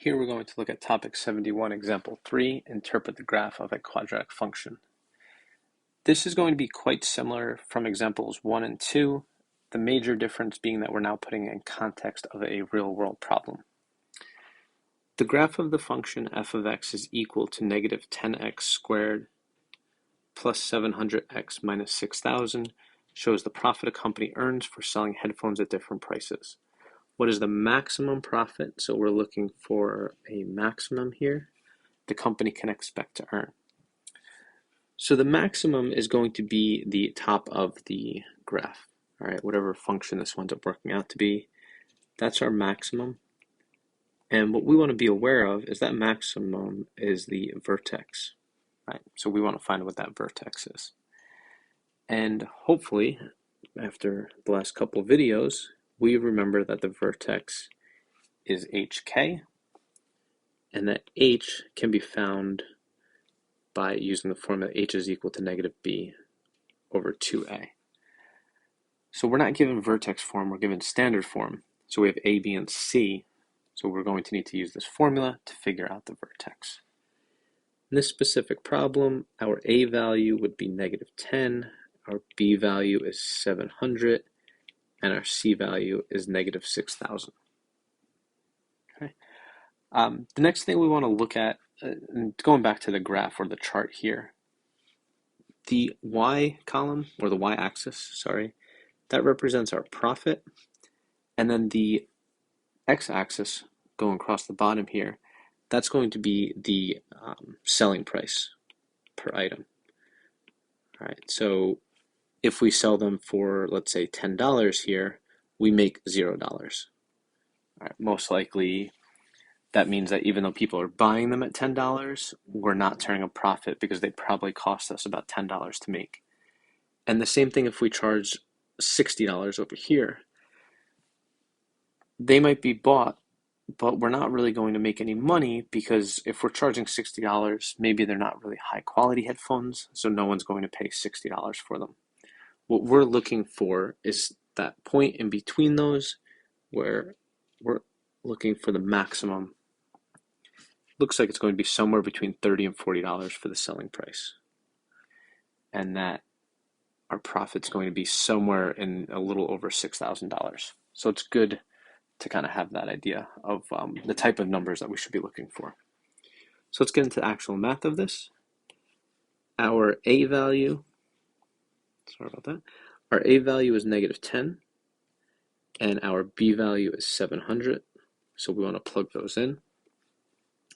Here we're going to look at topic 71, example 3, interpret the graph of a quadratic function. This is going to be quite similar from examples 1 and 2, the major difference being that we're now putting in context of a real-world problem. The graph of the function f of x is equal to negative 10x squared plus 700x minus 6,000 shows the profit a company earns for selling headphones at different prices. What is the maximum profit? So we're looking for a maximum here the company can expect to earn. So the maximum is going to be the top of the graph, all right, whatever function this winds up working out to be, that's our maximum. And what we want to be aware of is that maximum is the vertex, right? So we want to find what that vertex is. And hopefully, after the last couple of videos, we remember that the vertex is HK, and that H can be found by using the formula H is equal to negative B over 2A. So we're not given vertex form, we're given standard form. So we have A, B, and C. So we're going to need to use this formula to figure out the vertex. In this specific problem, our A value would be negative 10, our B value is 700, and our C value is negative 6,000. Okay. The next thing we want to look at, going back to the graph or the chart here, the Y column, or the Y axis, sorry, that represents our profit, and then the X axis going across the bottom here, that's going to be the selling price per item. All right, so if we sell them for, let's say, $10 here, we make $0. All right, most likely that means that even though people are buying them at $10, we're not turning a profit because they probably cost us about $10 to make. And the same thing if we charge $60 over here. They might be bought, but we're not really going to make any money because if we're charging $60, maybe they're not really high quality headphones, so no one's going to pay $60 for them. What we're looking for is that point in between those where we're looking for the maximum. Looks like it's going to be somewhere between $30 and $40 for the selling price. And that our profit's going to be somewhere in a little over $6,000. So it's good to kind of have that idea of the type of numbers that we should be looking for. So let's get into the actual math of this. Our A value, sorry about that, our A value is negative 10, and our B value is 700, so we want to plug those in.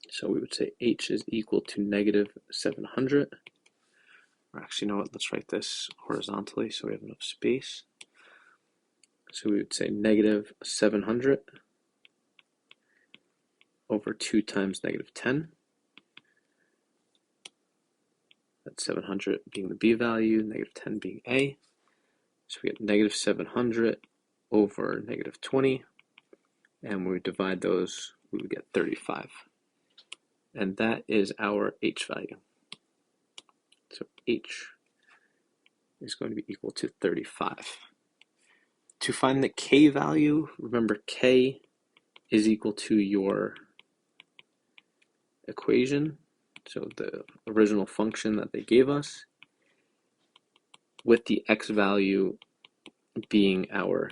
So we would say H is equal to negative 700, or actually, you know what, let's write this horizontally so we have enough space. So we would say negative 700 over 2 times negative 10. That's 700 being the B value, negative 10 being A. So we get negative 700 over negative 20. And when we divide those, we would get 35. And that is our H value. So H is going to be equal to 35. To find the K value, remember K is equal to your equation, so the original function that they gave us, with the X value being our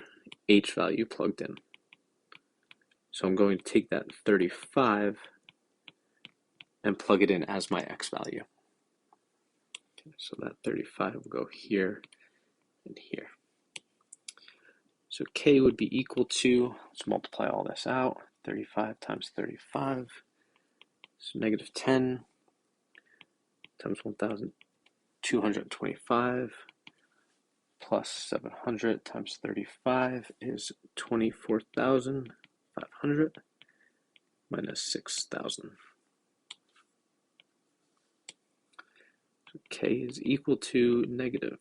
H value plugged in. So I'm going to take that 35 and plug it in as my X value. Okay, so that 35 will go here and here. So K would be equal to, let's multiply all this out, 35 times 35, so negative 10 times 1,225 plus 700 times 35 is 24,500 minus 6,000. So K is equal to negative.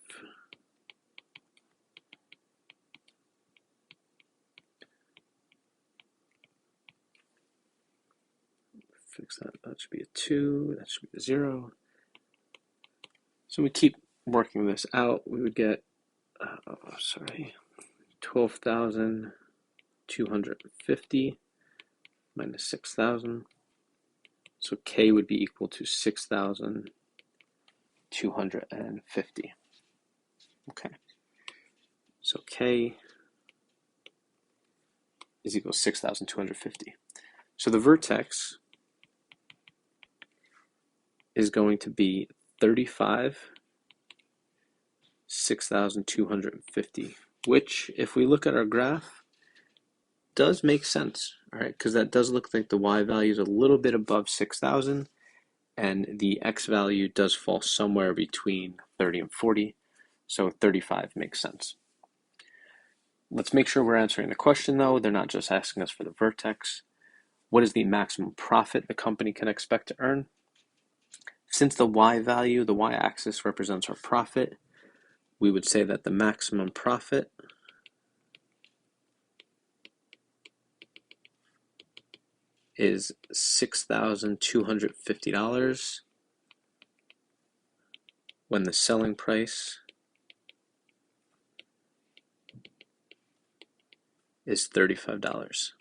Fix that, that should be a 2, that should be a 0. So we keep working this out, we would get, 12,250 minus 6,000. So K would be equal to 6,250. Okay. So K is equal to 6,250. So the vertex is going to be 35, 6,250, which, if we look at our graph, does make sense, all right, because that does look like the y value is a little bit above 6,000, and the x value does fall somewhere between 30 and 40, so 35 makes sense. Let's make sure we're answering the question, though. They're not just asking us for the vertex. What is the maximum profit the company can expect to earn? Since the y value, the y-axis represents our profit, we would say that the maximum profit is $6,250 when the selling price is $35.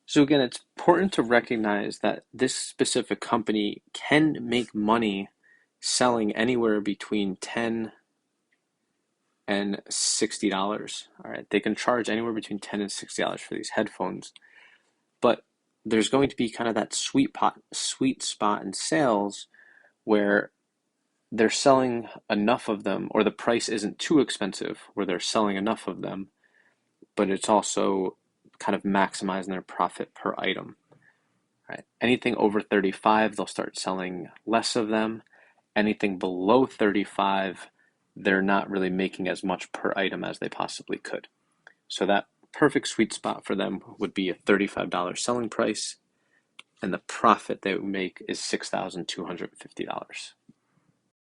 So again, it's important to recognize that this specific company can make money selling anywhere between $10 and $60. All right, they can charge anywhere between $10 and $60 for these headphones, but there's going to be kind of that sweet spot in sales where they're selling enough of them, or the price isn't too expensive, where they're selling enough of them, but it's also kind of maximizing their profit per item. Right? Anything over 35, they'll start selling less of them. Anything below 35, they're not really making as much per item as they possibly could. So that perfect sweet spot for them would be a $35 selling price, and the profit they would make is $6,250.